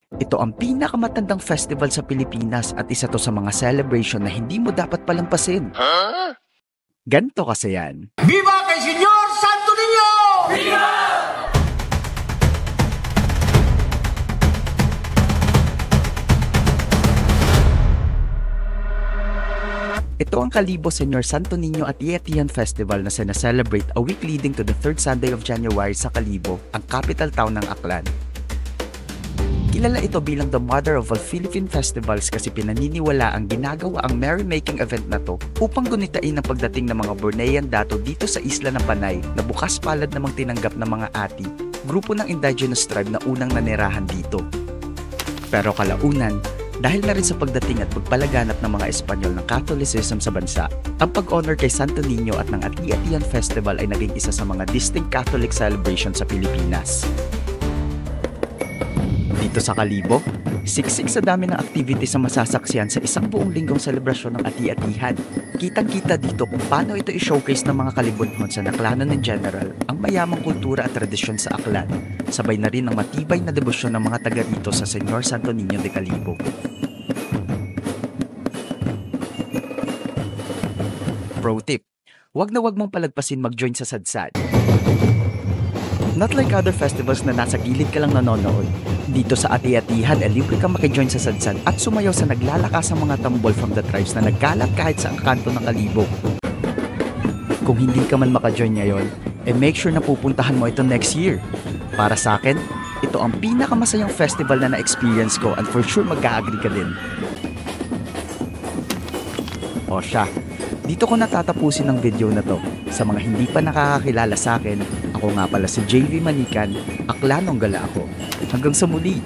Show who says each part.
Speaker 1: Ito ang pinakamatandang festival sa Pilipinas at isa to sa mga celebration na hindi mo dapat palampasin. Ganto kasi yan.
Speaker 2: ¡Viva el Señor Santo Niño! ¡Viva!
Speaker 1: Ito ang Kalibo Señor Santo Niño at Yetian Festival na sinaselebrate a week leading to the third Sunday of January sa Kalibo, ang capital town ng Aklan. Kilala ito bilang the mother of all Philippine festivals kasi pinaniniwala ang ginagawa ang merrymaking event na to upang gunitain ang pagdating ng mga Bornean dato dito sa isla ng Panay na bukas palad namang tinanggap ng mga ati, grupo ng indigenous tribe na unang nanirahan dito. Pero kalaunan, dahil na rin sa pagdating at pagpalaganap ng mga Espanyol ng Catholicism sa bansa, ang pag-honor kay Santo Niño at ng Ati-Atian Festival ay naging isa sa mga distinct Catholic celebration sa Pilipinas. Dito sa Kalibo, siksik sa dami ng activities na masasaksiyan sa isang buong linggong selebrasyon ng Ati-Atihan. Kitang-kita dito kung paano ito i-showcase ng mga Kalibonhon sa Aklanon in general ang mayamang kultura at tradisyon sa Aklan, sabay na rin ang matibay na debosyon ng mga taga rito sa Señor Santo Niño de Kalibo. Pro tip, wag na wag mong palagpasin mag-join sa sadsad. Not like other festivals na nasa gilid ka lang nanonood. Dito sa Ati-Atihan, libre kang makijoin sa sadsad at sumayaw sa naglalakas ang mga tambol from the tribes na nagkalat kahit sa kanto ng Kalibo. Kung hindi ka man makajoin ngayon, make sure na pupuntahan mo ito next year. Para sa akin, ito ang pinakamasayang festival na na-experience ko and for sure mag-a-agree ka din. O siya, dito ko natatapusin ang video na to. Sa mga hindi pa nakakakilala sa akin, ako nga pala si JV Manikan, Aklanong Gala ako. Hanggang sa muli!